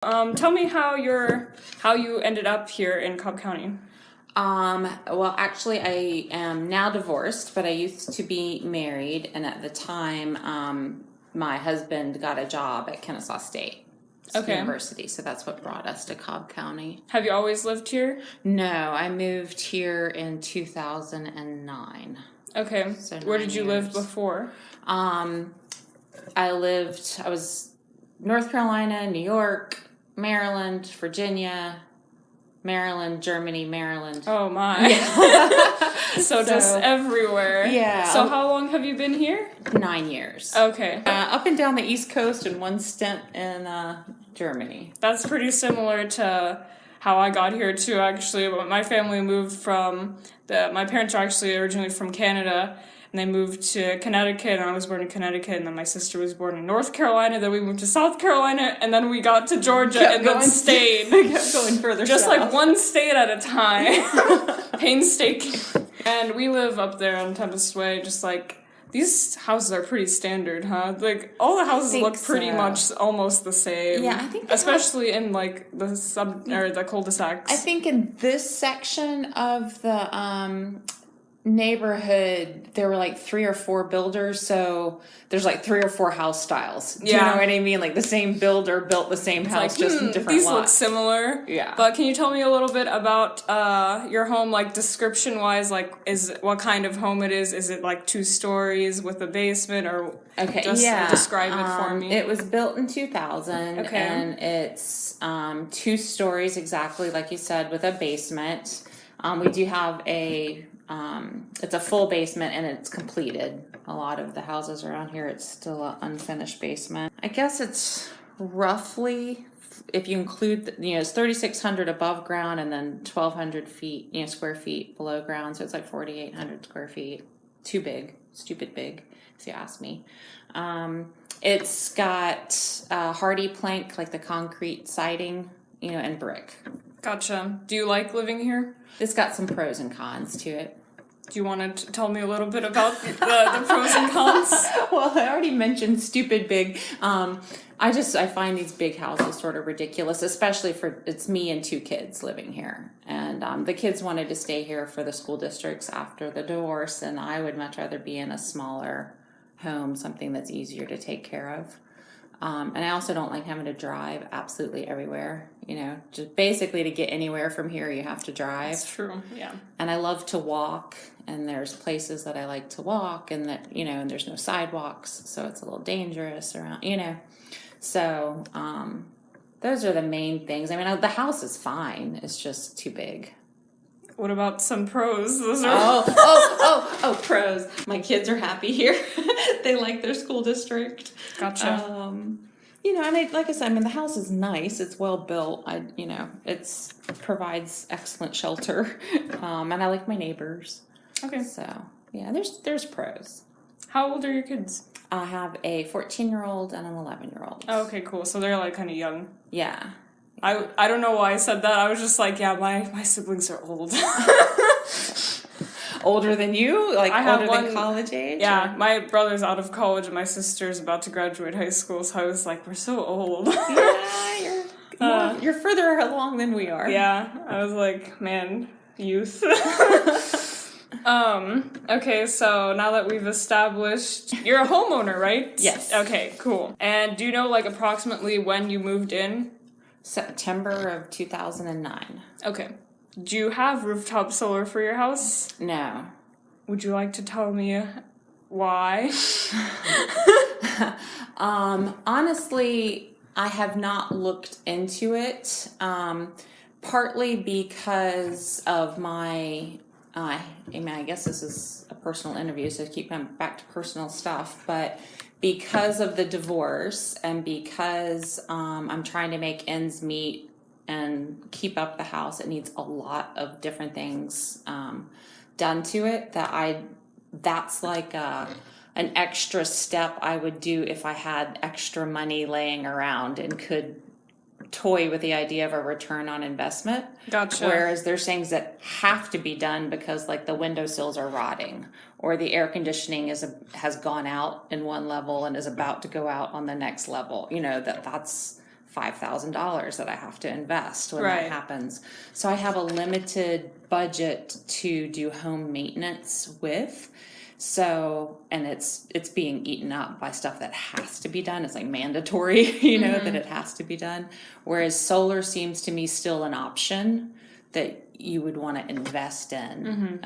Tell me how you ended up here in Cobb County. Well, actually, I am now divorced, but I used to be married, and at the time, my husband got a job at Kennesaw State University, so that's what brought us to Cobb County. Have you always lived here? No, I moved here in 2009. Okay. So Where did you 9 live years. before? I was North Carolina, New York, Maryland, Virginia, Maryland, Germany, Maryland. Oh my. Yeah. So just everywhere. Yeah. So how long have you been here? 9 years. Okay. Up and down the East Coast and one stint in Germany. That's pretty similar to how I got here too, actually. My family moved my parents are actually originally from Canada, and they moved to Connecticut, and I was born in Connecticut, and then my sister was born in North Carolina, then we moved to South Carolina, and then we got to Georgia, and then stayed. Kept going further Just south. like one state at a time. Painstaking. And we live up there on Tempest Way, just like, these houses are pretty standard, huh? Like, all the houses look pretty much almost the same. Yeah, I think especially in, like, the cul-de-sacs. I think in this section of the neighborhood, there were like 3 or 4 builders, so there's like 3 or 4 house styles. Do you know what I mean? Like the same builder built the same house, just in different these lots. look similar. Yeah. But can you tell me a little bit about your home, like description-wise? Like, what kind of home it is? Is it like 2 stories with a basement, or describe it for me? It was built in 2000, and it's 2 stories exactly like you said, with a basement. We do have it's a full basement, and it's completed. A lot of the houses around here, it's still an unfinished basement. I guess it's roughly, if you include, it's 3,600 above ground and then 1,200 feet, square feet below ground. So it's like 4,800 square feet. Too big, stupid big, if you ask me. It's got hardy plank, like the concrete siding, and brick. Gotcha. Do you like living here? It's got some pros and cons to it. Do you want to tell me a little bit about the pros and cons? Well, I already mentioned stupid big. I find these big houses sort of ridiculous, especially it's me and 2 kids living here. And the kids wanted to stay here for the school districts after the divorce, and I would much rather be in a smaller home, something that's easier to take care of. And I also don't like having to drive absolutely everywhere. Just basically to get anywhere from here, you have to drive. That's true, yeah. And I love to walk, and there's places that I like to walk, and that, and there's no sidewalks, so it's a little dangerous around, So, those are the main things. I mean, the house is fine. It's just too big. What about some pros? Those are Pros. My kids are happy here. They like their school district. Gotcha. And like I said, the house is nice. It's well built. It provides excellent shelter. And I like my neighbors. Okay. So, yeah, there's pros. How old are your kids? I have a 14-year-old and an 11-year-old. Oh, okay, cool. So they're like kind of young. Yeah. I don't know why I said that. I was just like, yeah, my siblings are old. Older than you? Like I have older than college age? Yeah, my brother's out of college and my sister's about to graduate high school, so I was like, we're so old. Yeah, you're further along than we are. Yeah, I was like, man, youth. Okay, so now that we've established, you're a homeowner, right? Yes. Okay, cool. And do you know, like, approximately when you moved in? September of 2009. Okay. Do you have rooftop solar for your house? No. Would you like to tell me why? Honestly, I have not looked into it. Partly because of my, I guess this is a personal interview, so keep going back to personal stuff, but because of the divorce and because I'm trying to make ends meet and keep up the house, it needs a lot of different things done to it that's like an extra step I would do if I had extra money laying around and could toy with the idea of a return on investment. Gotcha. Whereas there's things that have to be done because, like, the windowsills are rotting, or the air conditioning has gone out in one level and is about to go out on the next level. That's $5,000 that I have to invest when Right. that happens. So I have a limited budget to do home maintenance with. So, and it's being eaten up by stuff that has to be done. It's like mandatory, that it has to be done. Whereas solar seems to me still an option that you would want to invest in.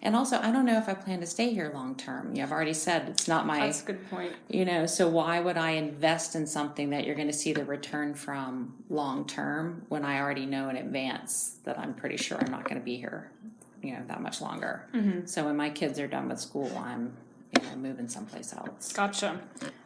And also, I don't know if I plan to stay here long term. I've already said it's not my. That's a good point. So why would I invest in something that you're going to see the return from long term when I already know in advance that I'm pretty sure I'm not going to be here, that much longer. So when my kids are done with school, I'm moving someplace else. Gotcha.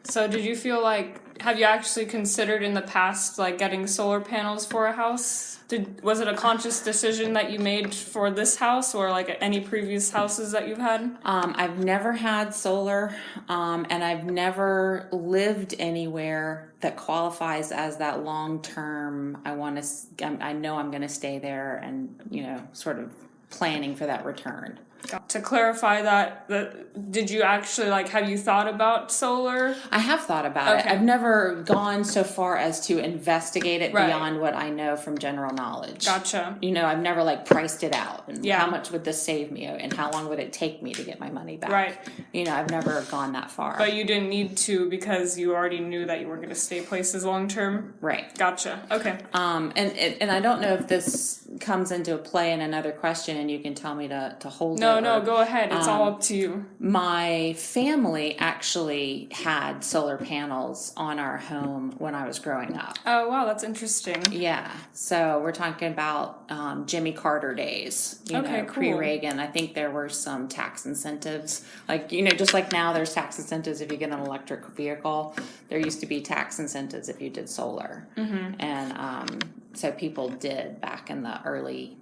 So did you feel like, have you actually considered in the past, like getting solar panels for a house? Was it a conscious decision that you made for this house or like any previous houses that you've had? I've never had solar, and I've never lived anywhere that qualifies as that long-term, I know I'm going to stay there and, sort of planning for that return. To clarify that, did you actually, have you thought about solar? I have thought about it. I've never gone so far as to investigate it beyond what I know from general knowledge. Gotcha. I've never priced it out and how much would this save me and how long would it take me to get my money back. Right. I've never gone that far. But you didn't need to because you already knew that you weren't going to stay places long term. Right. Gotcha. Okay. And I don't know if this comes into play in another question and you can tell me to hold it. No, go ahead. It's all up to you. My family actually had solar panels on our home when I was growing up. Oh, wow, that's interesting. Yeah. So we're talking about Jimmy Carter days, cool. Pre-Reagan. I think there were some tax incentives. Just like now there's tax incentives if you get an electric vehicle. There used to be tax incentives if you did solar. And so people did back in the early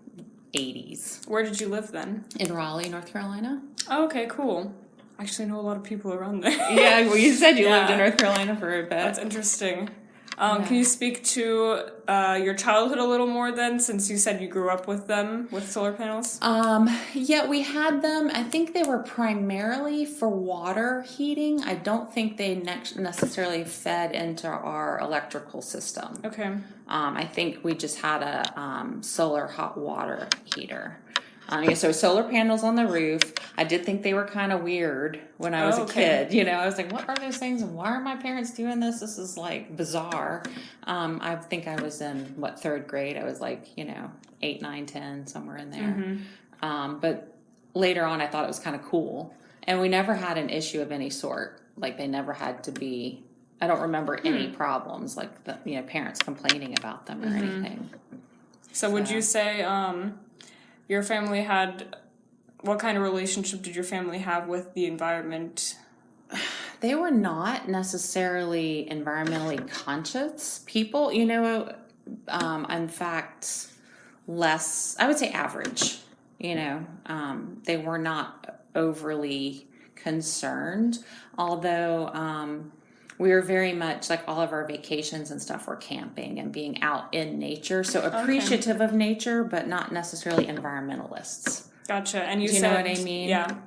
80s. Where did you live then? In Raleigh, North Carolina. Oh, okay, cool. I actually know a lot of people around there. Yeah, well, you said you lived in North Carolina for a bit. That's interesting. Can you speak to your childhood a little more then, since you said you grew up with them, with solar panels? Yeah, we had them. I think they were primarily for water heating. I don't think they necessarily fed into our electrical system. Okay. I think we just had a solar hot water heater. So solar panels on the roof. I did think they were kind of weird when I was a kid. I was like, what are those things? And why are my parents doing this? This is bizarre. I think I was in, third grade? I was 8, 9, 10, somewhere in there. But later on, I thought it was kind of cool. And we never had an issue of any sort. They never had to be, I don't remember any problems, parents complaining about them or anything. So would you say your family had, what kind of relationship did your family have with the environment? They were not necessarily environmentally conscious people, in fact, less, I would say average, they were not overly concerned, although we were very much all of our vacations and stuff were camping and being out in nature. So appreciative of nature, but not necessarily environmentalists. Gotcha. And you Do you said, know what I mean? Yeah.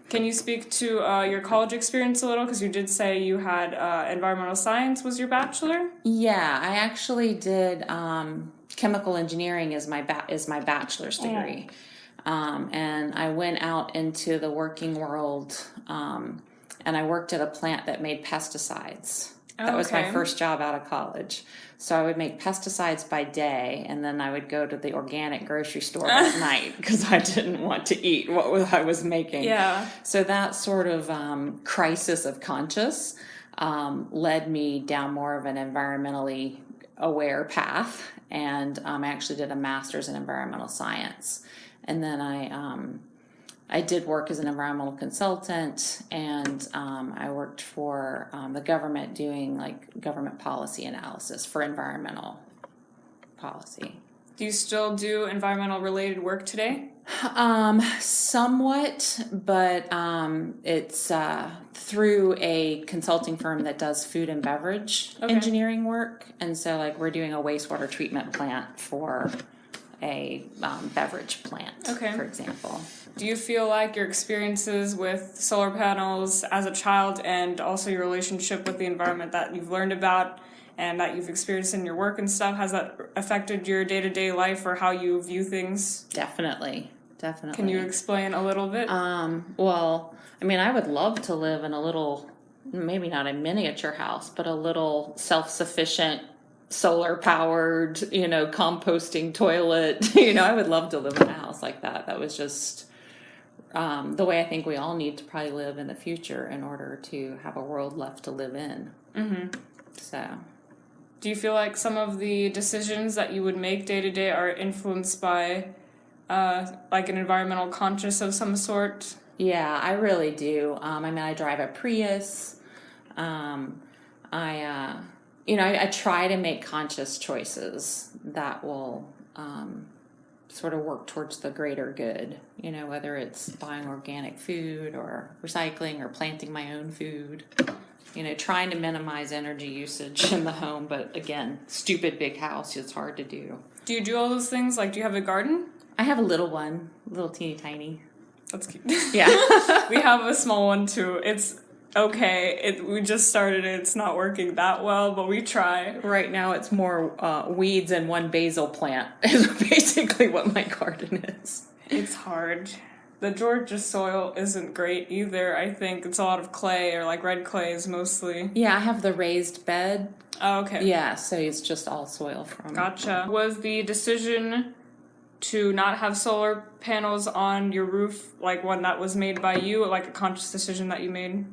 Can you speak to your college experience a little? Because you did say you had environmental science was your bachelor. Yeah, I actually did chemical engineering as my bachelor's degree. And I went out into the working world and I worked at a plant that made pesticides. That was my first job out of college. So I would make pesticides by day, and then I would go to the organic grocery store at night because I didn't want to eat what I was making. Yeah. So that sort of crisis of conscience led me down more of an environmentally aware path, and I actually did a master's in environmental science. And then I did work as an environmental consultant, and I worked for the government doing government policy analysis for environmental policy. Do you still do environmental related work today? Somewhat, but it's through a consulting firm that does food and beverage engineering work. And so we're doing a wastewater treatment plant for a beverage plant, for example. Do you feel like your experiences with solar panels as a child and also your relationship with the environment that you've learned about and that you've experienced in your work and stuff, has that affected your day-to-day life or how you view things? Definitely. Can you explain a little bit? Well, I mean, I would love to live in a little, maybe not a miniature house, but a little self-sufficient, solar-powered, composting toilet. I would love to live in a house like that. That was just the way I think we all need to probably live in the future in order to have a world left to live in. So, do you feel like some of the decisions that you would make day to day are influenced by like an environmental conscious of some sort? Yeah, I really do. I drive a Prius. I try to make conscious choices that will sort of work towards the greater good, whether it's buying organic food or recycling or planting my own food, trying to minimize energy usage in the home. But again, stupid big house, it's hard to do. Do you do all those things? Like, do you have a garden? I have a little one, little teeny tiny. That's cute. Yeah. We have a small one too. It's okay. We just started it. It's not working that well, but we try. Right now it's more weeds and one basil plant is basically what my garden is. It's hard. The Georgia soil isn't great either. I think it's a lot of clay, or like red clays mostly. Yeah, I have the raised bed. Oh, okay. Yeah, so it's just all soil from. Gotcha. Was the decision to not have solar panels on your roof like one that was made by you, like a conscious decision that you made?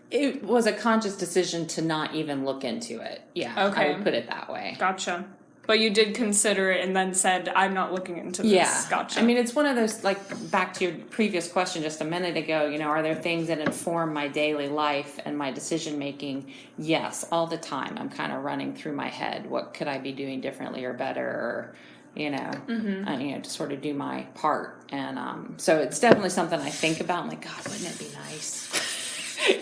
It was a conscious decision to not even look into it. Yeah, okay. I would put it that way. Gotcha. But you did consider it and then said, I'm not looking into this. Yeah. Gotcha. I mean, it's one of those, like, back to your previous question just a minute ago, are there things that inform my daily life and my decision making? Yes, all the time. I'm kind of running through my head. What could I be doing differently or better? Or, to sort of do my part. And so it's definitely something I think about. I'm like, God, wouldn't it be nice?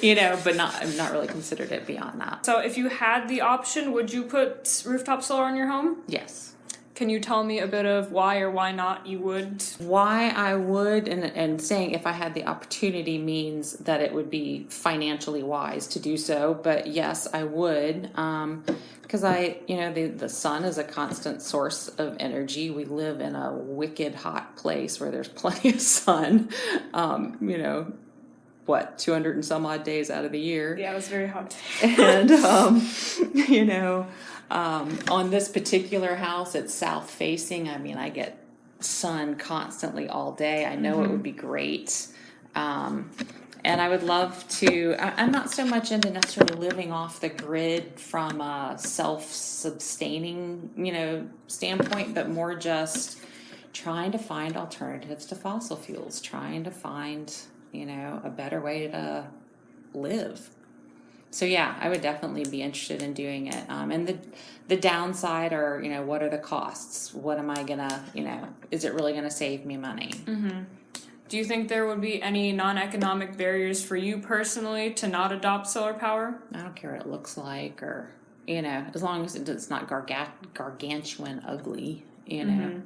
But I've not really considered it beyond that. So if you had the option, would you put rooftop solar on your home? Yes. Can you tell me a bit of why or why not you would? Why I would, and saying if I had the opportunity means that it would be financially wise to do so. But yes, I would. Because the sun is a constant source of energy. We live in a wicked hot place where there's plenty of sun. 200 and some odd days out of the year. Yeah, it was very hot. And, on this particular house, it's south facing. I mean, I get sun constantly all day. I know it would be great. And I would love to, I'm not so much into necessarily living off the grid from a self-sustaining, standpoint, but more just trying to find alternatives to fossil fuels, trying to find, a better way to live. So yeah, I would definitely be interested in doing it. And the downside are, what are the costs? What am I gonna, is it really gonna save me money? Mm-hmm. Do you think there would be any non-economic barriers for you personally to not adopt solar power? I don't care what it looks like, or, as long as it's not gargantuan ugly, Mm-hmm.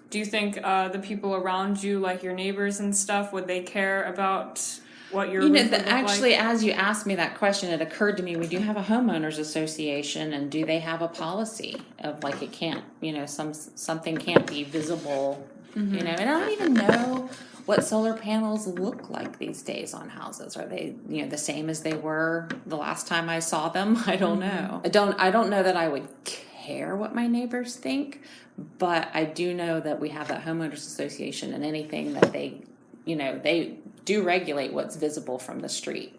Do you think the people around you, like your neighbors and stuff, would they care about what your roof would look actually, like? as you asked me that question, it occurred to me, we do have a homeowners association, and do they have a policy of like it can't, something can't be visible, and I don't even know what solar panels look like these days on houses. Are they, the same as they were the last time I saw them? I don't know. I don't know that I would care what my neighbors think, but I do know that we have that homeowners association, and anything that they do regulate what's visible from the street.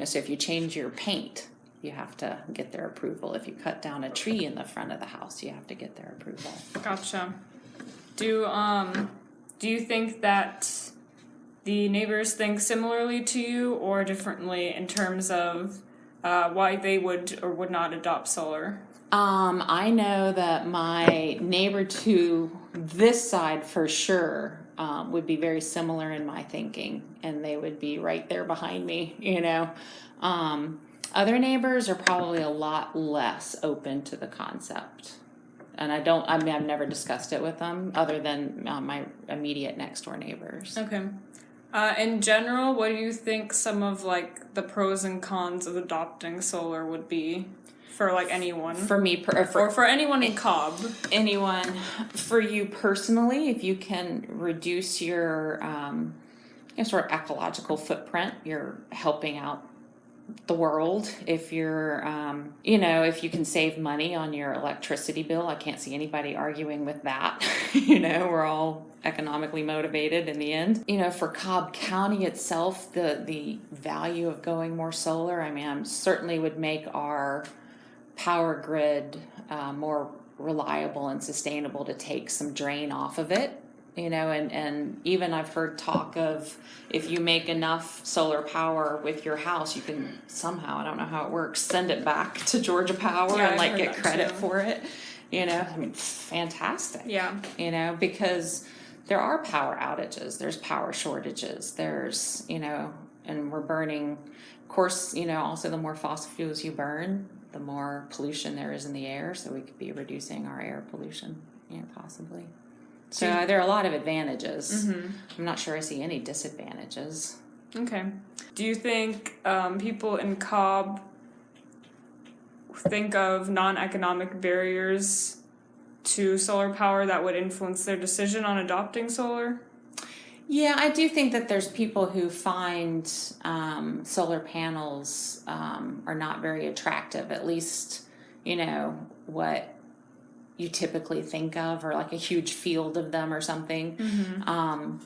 So if you change your paint, you have to get their approval. If you cut down a tree in the front of the house, you have to get their approval. Gotcha. Do you think that the neighbors think similarly to you or differently in terms of why they would or would not adopt solar? I know that my neighbor to this side for sure would be very similar in my thinking, and they would be right there behind me, Other neighbors are probably a lot less open to the concept. And I've never discussed it with them other than my immediate next door neighbors. Okay. In general, what do you think some of like the pros and cons of adopting solar would be for like anyone? For me, Or for anyone in Cobb? anyone, for you personally, if you can reduce your sort of ecological footprint, you're helping out the world. If you're, if you can save money on your electricity bill, I can't see anybody arguing with that. We're all economically motivated in the end. For Cobb County itself, the value of going more solar, I certainly would make our power grid more reliable and sustainable to take some drain off of it. And even I've heard talk of if you make enough solar power with your house, you can somehow, I don't know how it works, send it back to Georgia Power and like get credit for it. Fantastic. Yeah. Because there are power outages, there's power shortages, there's, and we're burning, of course, also the more fossil fuels you burn, the more pollution there is in the air. So we could be reducing our air pollution, possibly. So there are a lot of advantages. Mm-hmm. I'm not sure I see any disadvantages. Okay. Do you think people in Cobb think of non-economic barriers to solar power that would influence their decision on adopting solar? Yeah, I do think that there's people who find solar panels are not very attractive, at least, what you typically think of, or like a huge field of them or something. Mm-hmm.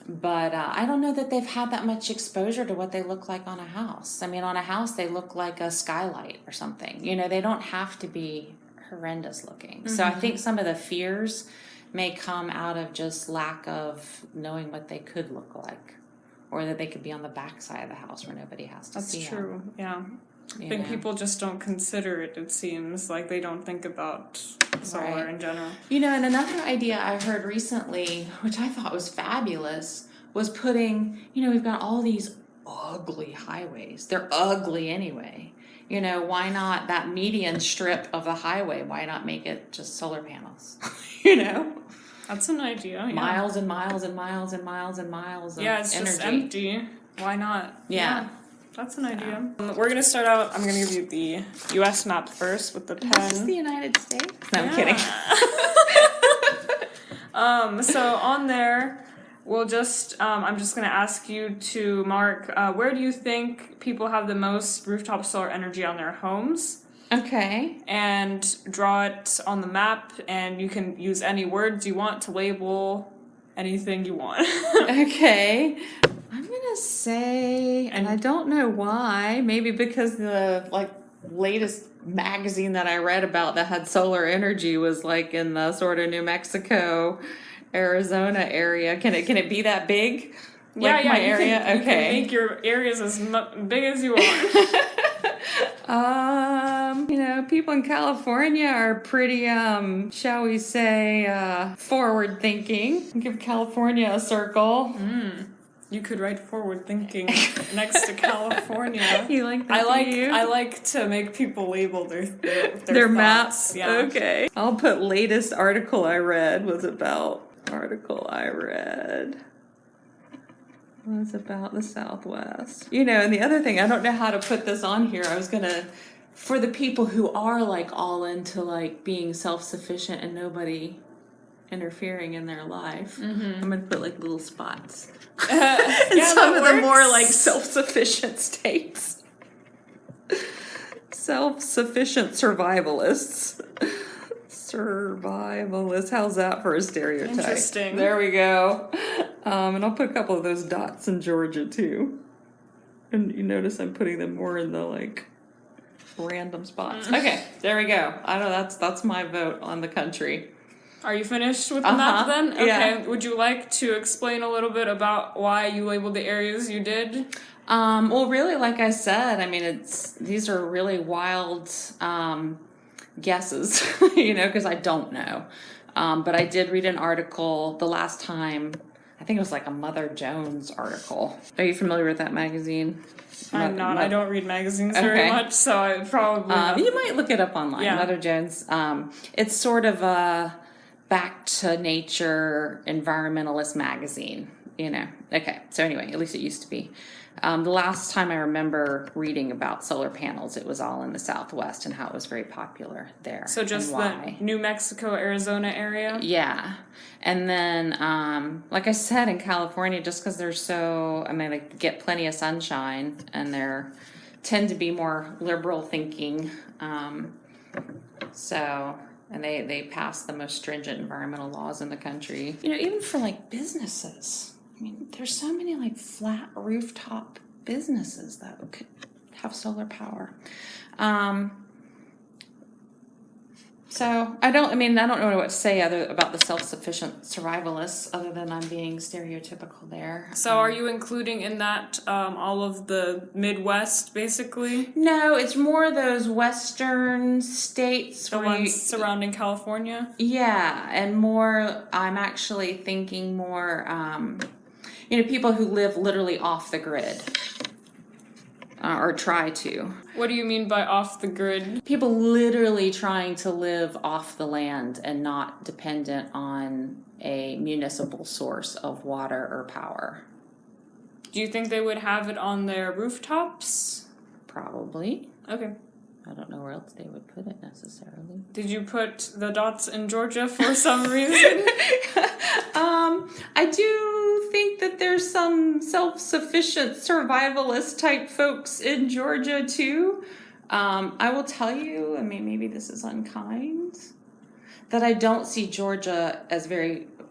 But I don't know that they've had that much exposure to what they look like on a house. On a house, they look like a skylight or something. They don't have to be horrendous looking. Mm-hmm. So I think some of the fears may come out of just lack of knowing what they could look like, or that they could be on the back side of the house where nobody has to see them. That's true, yeah. I think people just don't consider it, it seems. Like they don't think about solar in general. And another idea I heard recently, which I thought was fabulous, was putting, we've got all these ugly highways. They're ugly anyway. Why not that median strip of the highway? Why not make it just solar panels? That's an idea, yeah. Miles and miles and miles and miles and miles of energy. Yeah, it's just empty. Why not? Yeah. That's an idea. We're going to start out, I'm going to give you the U.S. map first with the pen. This is the United States? No, I'm kidding. So on there, we'll just, I'm just going to ask you to mark, where do you think people have the most rooftop solar energy on their homes? Okay. And draw it on the map, and you can use any words you want to label anything you want. Okay. I'm gonna say, and I don't know why, maybe because the latest magazine that I read about that had solar energy was in the sort of New Mexico, Arizona area. Can it be that big? Yeah, my area. You can make your areas as big as you want. People in California are pretty, shall we say, forward thinking. Give California a circle. You could write forward thinking next to California. You like that? I like to make people label their maps. Yeah. Okay. I'll put latest article I read was about the Southwest. And the other thing, I don't know how to put this on here. I was gonna, for the people who are all into being self-sufficient and nobody interfering in their life, I'm gonna put little spots. In some of the more self-sufficient states. Self-sufficient survivalists. How's that for a stereotype? Interesting. There we go. And I'll put a couple of those dots in Georgia too. And you notice I'm putting them more in the random spots. Okay, there we go. I know that's my vote on the country. Are you finished with the map then? Okay. Yeah. Would you like to explain a little bit about why you labeled the areas you did? Well, really, like I said, these are really wild guesses, because I don't know. But I did read an article the last time. I think it was a Mother Jones article. Are you familiar with that magazine? I'm not. I don't read magazines very much, so I probably... You might look it up online. Yeah. Mother Jones. It's sort of a back to nature environmentalist magazine. Okay. So anyway, at least it used to be. The last time I remember reading about solar panels, it was all in the Southwest and how it was very popular there. So just and why. the New Mexico, Arizona area? Yeah. And then, like I said, in California, just because they get plenty of sunshine and they're tend to be more liberal thinking. And they pass the most stringent environmental laws in the country. Even for like businesses. I mean, there's so many like flat rooftop businesses that could have solar power. So I don't know what to say about the self-sufficient survivalists other than I'm being stereotypical there. So are you including in that all of the Midwest, basically? No, it's more those Western states. The ones surrounding California? Yeah, and more, I'm actually thinking more, people who live literally off the grid. Or try to. What do you mean by off the grid? People literally trying to live off the land and not dependent on a municipal source of water or power. Do you think they would have it on their rooftops? Probably. Okay. I don't know where else they would put it necessarily. Did you put the dots in Georgia for some reason? I do think that there's some self-sufficient survivalist type folks in Georgia too. I will tell you, maybe this is unkind, that I don't see Georgia as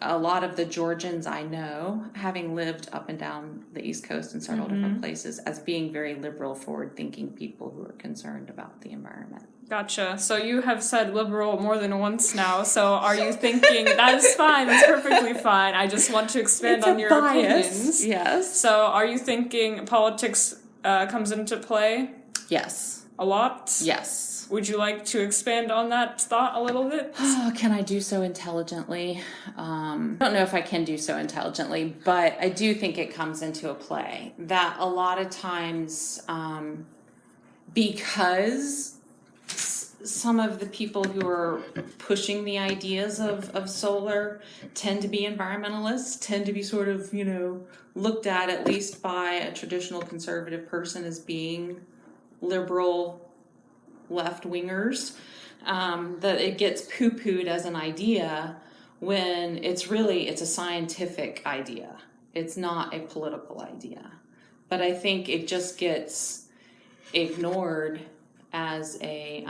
a lot of the Georgians I know, having lived up and down the East Coast in several different places, as being very liberal, forward-thinking people who are concerned about the environment. Gotcha. So you have said liberal more than once now. So are you thinking that is fine? That's perfectly fine. I just want to expand on your opinions. Yes. So are you thinking politics comes into play? Yes. A lot? Yes. Would you like to expand on that thought a little bit? Oh, can I do so intelligently? I don't know if I can do so intelligently, but I do think it comes into a play that a lot of times, because some of the people who are pushing the ideas of solar tend to be environmentalists, tend to be sort of, looked at least by a traditional conservative person as being liberal left-wingers, that it gets poo-pooed as an idea when it's a scientific idea. It's not a political idea. But I think it just gets ignored as a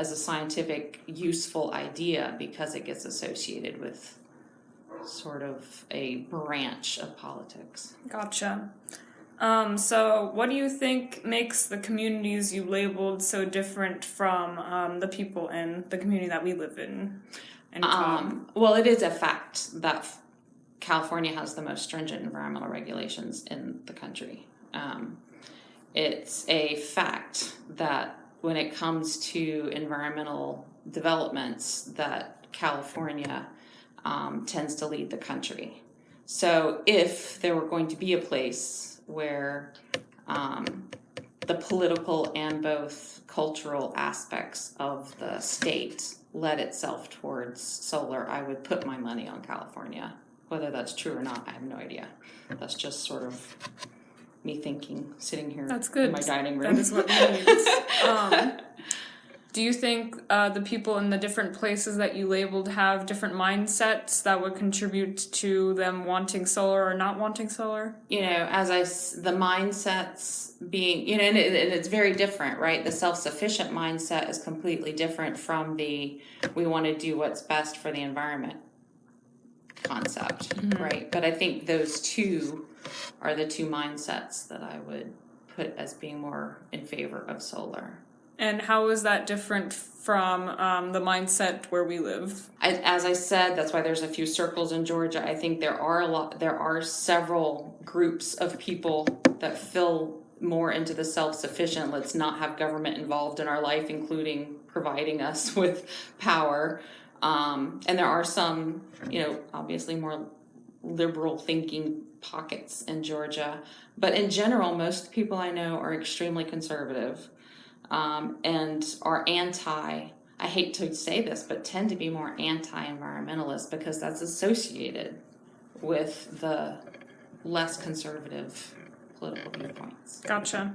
scientific useful idea because it gets associated with sort of a branch of politics. Gotcha. So what do you think makes the communities you labeled so different from the people in the community that we live in Cobb? Well, it is a fact that California has the most stringent environmental regulations in the country. It's a fact that when it comes to environmental developments, that California tends to lead the country. So if there were going to be a place where the political and both cultural aspects of the state led itself towards solar, I would put my money on California. Whether that's true or not, I have no idea. That's just sort of me thinking, sitting here That's good. in my dining room. That is what we need. Do you think the people in the different places that you labeled have different mindsets that would contribute to them wanting solar or not wanting solar? The mindsets being, and it's very different, right? The self-sufficient mindset is completely different from the we want to do what's best for the environment concept, right? But I think those two are the two mindsets that I would put as being more in favor of solar. And how is that different from the mindset where we live? As I said, that's why there's a few circles in Georgia. I think there are several groups of people that fill more into the self-sufficient. Let's not have government involved in our life, including providing us with power. And there are some, obviously more liberal thinking pockets in Georgia. But in general, most people I know are extremely conservative. And are I hate to say this, but tend to be more anti-environmentalist because that's associated with the less conservative political viewpoints. Gotcha.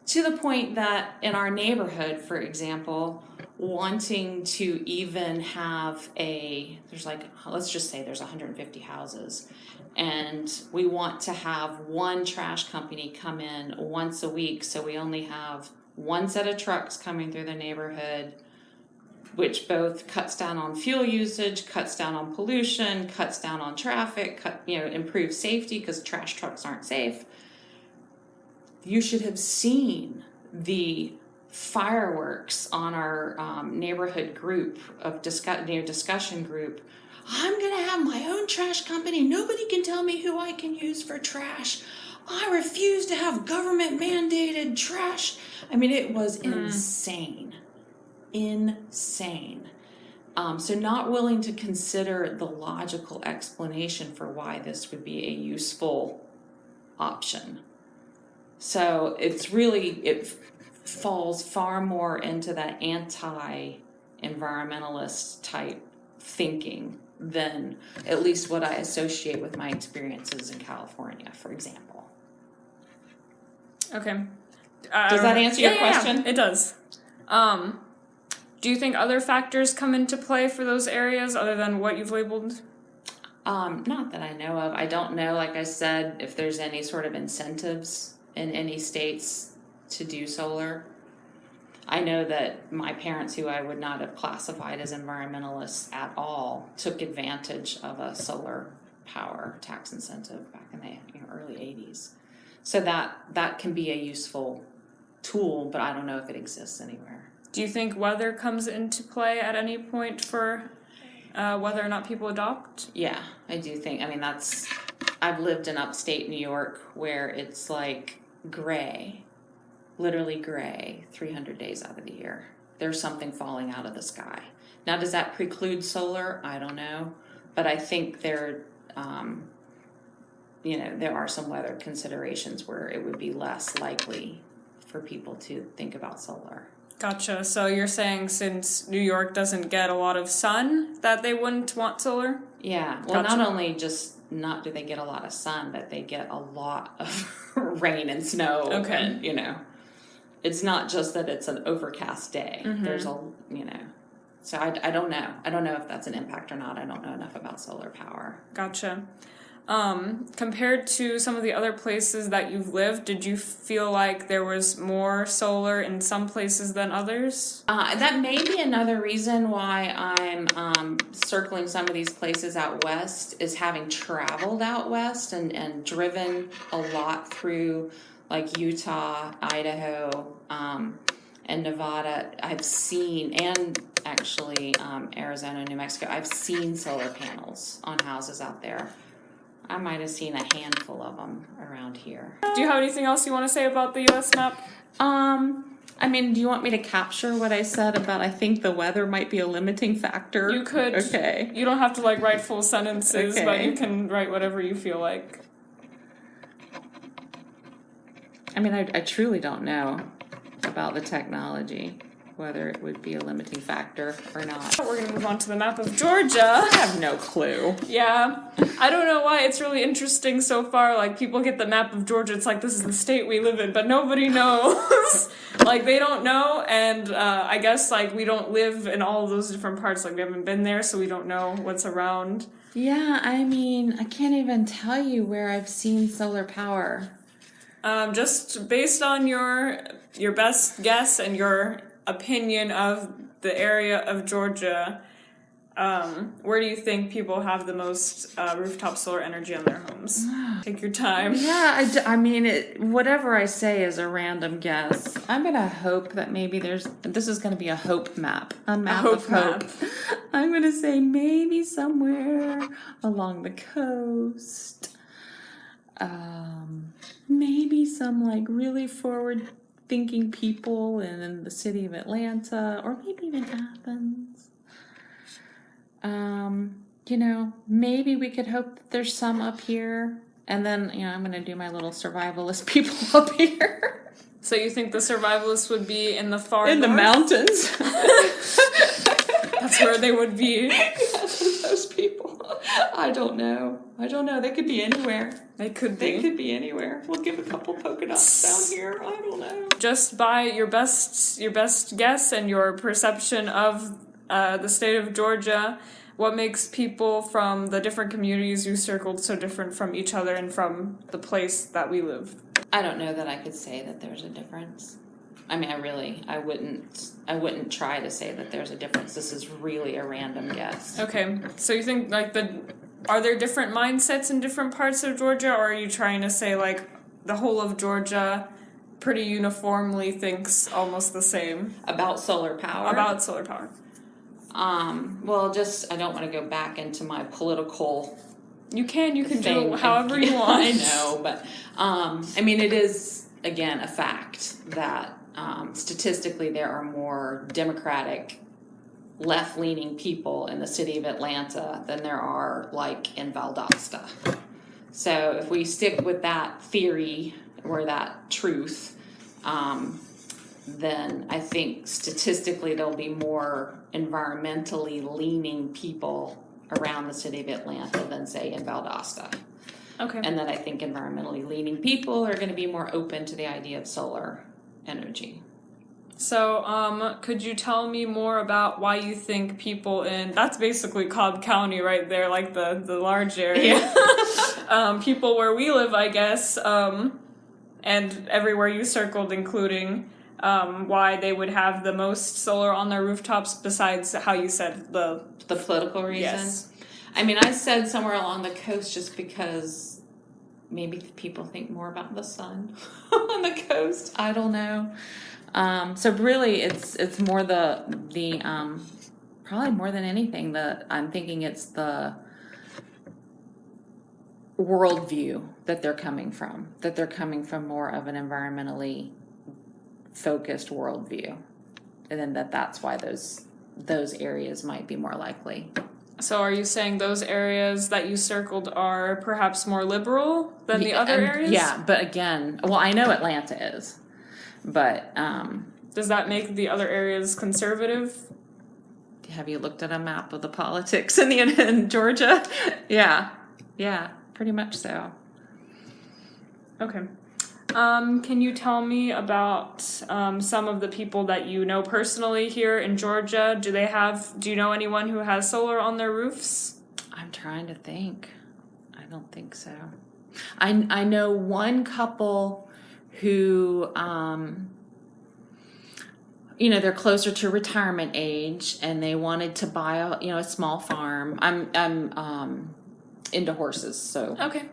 To the point that in our neighborhood, for example, wanting to even have there's like, let's just say there's 150 houses, and we want to have one trash company come in once a week, so we only have one set of trucks coming through the neighborhood, which both cuts down on fuel usage, cuts down on pollution, cuts down on traffic, improves safety because trash trucks aren't safe. You should have seen the fireworks on our neighborhood group of discussion group. I'm gonna have my own trash company. Nobody can tell me who I can use for trash. I refuse to have government mandated trash. I mean, it was insane. So not willing to consider the logical explanation for why this would be a useful option. So it falls far more into that anti-environmentalist type thinking than at least what I associate with my experiences in California, for example. Okay. Does that answer your question? Yeah, it does. Do you think other factors come into play for those areas other than what you've labeled? Not that I know of. I don't know, like I said, if there's any sort of incentives in any states to do solar. I know that my parents, who I would not have classified as environmentalists at all, took advantage of a solar power tax incentive back in the early 80s. So that can be a useful tool, but I don't know if it exists anywhere. Do you think weather comes into play at any point for whether or not people adopt? Yeah, I do think. I mean, I've lived in upstate New York where it's like gray, literally gray, 300 days out of the year. There's something falling out of the sky. Now, does that preclude solar? I don't know. But I think there are some weather considerations where it would be less likely for people to think about solar. Gotcha. So you're saying since New York doesn't get a lot of sun, that they wouldn't want solar? Yeah. Well, Gotcha. not only not do they get a lot of sun, but they get a lot of rain and snow. Okay. And, it's not just that it's an overcast day. Mm-hmm. There's so I don't know. I don't know if that's an impact or not. I don't know enough about solar power. Gotcha. Compared to some of the other places that you've lived, did you feel like there was more solar in some places than others? That may be another reason why I'm circling some of these places out west, is having traveled out west and driven a lot through like Utah, Idaho, and Nevada. I've seen, and actually Arizona, New Mexico, I've seen solar panels on houses out there. I might have seen a handful of them around here. Do you have anything else you want to say about the U.S. map? I mean, do you want me to capture what I said about I think the weather might be a limiting factor? You could. Okay. You don't have to write full sentences, Okay. but you can write whatever you feel like. I mean, I truly don't know about the technology, whether it would be a limiting factor or not. We're going to move on to the map of Georgia. I have no clue. Yeah. I don't know why. It's really interesting so far. Like, people get the map of Georgia. It's like, this is the state we live in, but nobody knows. They don't know. And I guess, we don't live in all of those different parts. We haven't been there, so we don't know what's around. Yeah, I mean, I can't even tell you where I've seen solar power. Just based on your best guess and your opinion of the area of Georgia, where do you think people have the most rooftop solar energy on their homes? Take your time. Yeah, I mean, whatever I say is a random guess. I'm going to hope that maybe this is going to be a hope map. A map of hope. I'm going to say maybe somewhere along the coast. Maybe some really forward-thinking people in the city of Atlanta, or maybe even Athens. Maybe we could hope that there's some up here. And then, I'm going to do my little survivalist people up here. So you think the survivalists would be in the far in north? the mountains. That's where they would be. Yes, those people. I don't know. They could be anywhere. They could be anywhere. We'll give a couple polka dots down here. I don't know. Just by your best guess and your perception of the state of Georgia, what makes people from the different communities you circled so different from each other and from the place that we live? I don't know that I could say that there's a difference. I mean, I wouldn't try to say that there's a difference. This is really a random guess. Okay, so you think are there different mindsets in different parts of Georgia, or are you trying to say like the whole of Georgia pretty uniformly thinks almost the same About solar power? about solar power? Well, I don't want to go back into my political You can thing. do it however you want. I know, but I mean, it is again a fact that statistically there are more Democratic, left-leaning people in the city of Atlanta than there are like in Valdosta. So if we stick with that theory or that truth, then I think statistically there'll be more environmentally leaning people around the city of Atlanta than say in Valdosta. Okay. And then I think environmentally leaning people are going to be more open to the idea of solar energy. So, could you tell me more about why you think people that's basically Cobb County right there, like the large area. Yeah. People where we live, I guess, and everywhere you circled, including why they would have the most solar on their rooftops besides how you said the political reasons? Yes. I mean, I said somewhere along the coast just because maybe people think more about the sun on the coast. I don't know. So really it's more the probably more than anything I'm thinking it's the worldview that they're coming from more of an environmentally focused worldview, and then that's why those areas might be more likely. So are you saying those areas that you circled are perhaps more liberal than the other areas? Yeah, but again, well, I know Atlanta is, but does that make the other areas conservative? Have you looked at a map of the politics in Georgia? Yeah, pretty much so. Okay. Can you tell me about some of the people that you know personally here in Georgia? Do you know anyone who has solar on their roofs? I'm trying to think. I don't think so. I know one couple who, they're closer to retirement age, and they wanted to buy a small farm. I'm into horses, so okay.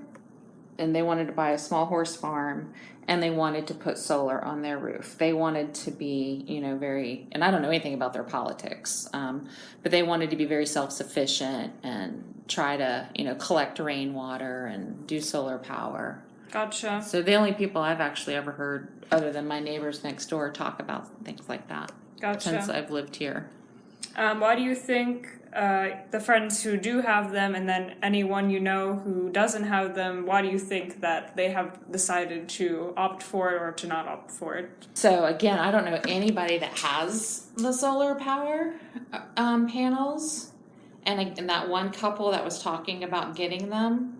And they wanted to buy a small horse farm, and they wanted to put solar on their roof. They wanted to be, very, and I don't know anything about their politics, but they wanted to be very self-sufficient and try to, collect rainwater and do solar power. Gotcha. So the only people I've actually ever heard, other than my neighbors next door, talk about things like that. Gotcha. Since I've lived here. Why do you think the friends who do have them, and then anyone you know who doesn't have them, why do you think that they have decided to opt for it or to not opt for it? So again, I don't know anybody that has the solar power panels, and that one couple that was talking about getting them.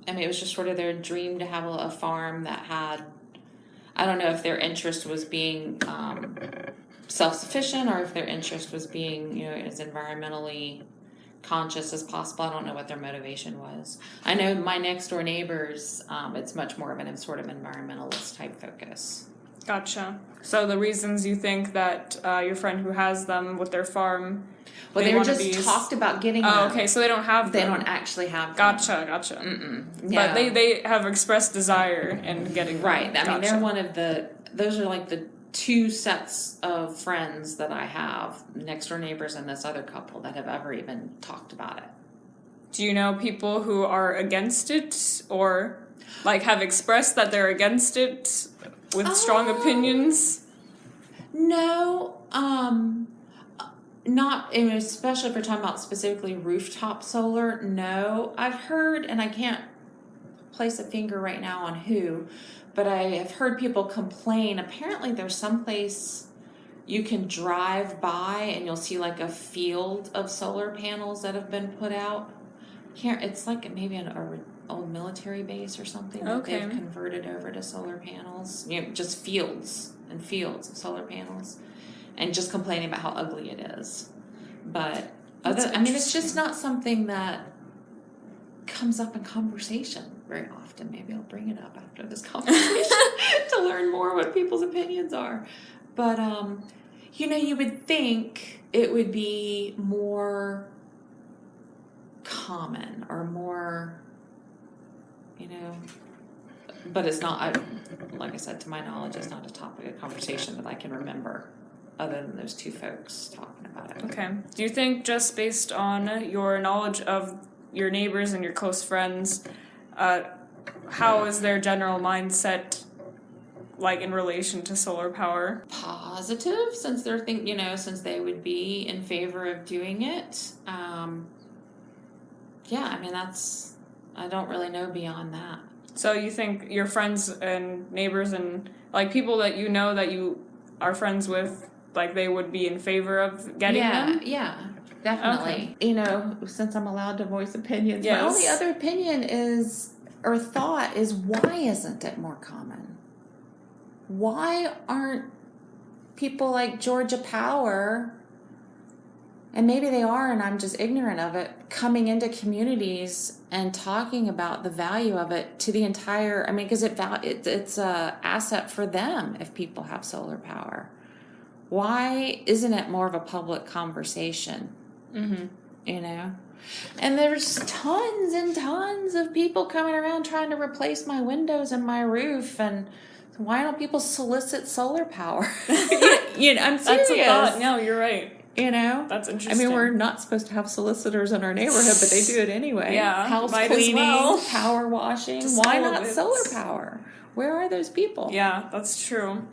I mean, it was just sort of their dream to have a farm that had, I don't know if their interest was being self-sufficient or if their interest was being, as environmentally conscious as possible. I don't know what their motivation was. I know my next door neighbors, it's much more of an sort of environmentalist type focus. Gotcha. So the reasons you think that your friend who has them with their farm, well, they were just talked about getting them. Oh, okay, so they don't have them. They don't actually have them. Gotcha. Mm-mm. Yeah. But they have expressed desire in getting them. Right. Gotcha. I mean, they're one of those are like the two sets of friends that I have, next door neighbors and this other couple, that have ever even talked about it. Do you know people who are against it or have expressed that they're against it with strong opinions? No, not, especially if we're talking about specifically rooftop solar. No, I've heard, and I can't place a finger right now on who, but I have heard people complain. Apparently there's someplace you can drive by and you'll see like a field of solar panels that have been put out. it's like maybe an old military base or something that Okay. they've converted over to solar panels. Just fields and fields of solar panels, and just complaining about how ugly it is. But it's just not something that comes up in conversation very often. Maybe I'll bring it up after this conversation to learn more what people's opinions are. But you would think it would be more common or more, but it's not. Like I said, to my knowledge, it's not a topic of conversation that I can remember other than those two folks talking about it. Okay. Do you think, just based on your knowledge of your neighbors and your close friends, how is their general mindset like in relation to solar power? Positive, since they're since they would be in favor of doing it. I don't really know beyond that. So you think your friends and neighbors and like people that you know that you are friends with, like they would be in favor of getting them? Yeah, definitely. Okay. Since I'm allowed to voice opinions, Yes. my only other opinion is why isn't it more common? Why aren't people like Georgia Power, and maybe they are and I'm just ignorant of it, coming into communities and talking about the value of it to the entire, because it's a asset for them if people have solar power. Why isn't it more of a public conversation? Mm-hmm. And there's tons and tons of people coming around trying to replace my windows and my roof, and why don't people solicit solar power? I'm serious. That's a thought. No, you're right. That's interesting. We're not supposed to have solicitors in our neighborhood, but they do it anyway. Yeah, House might cleaning, as well. power washing. Just Why all of not it. solar power? Where are those people? Yeah, that's true.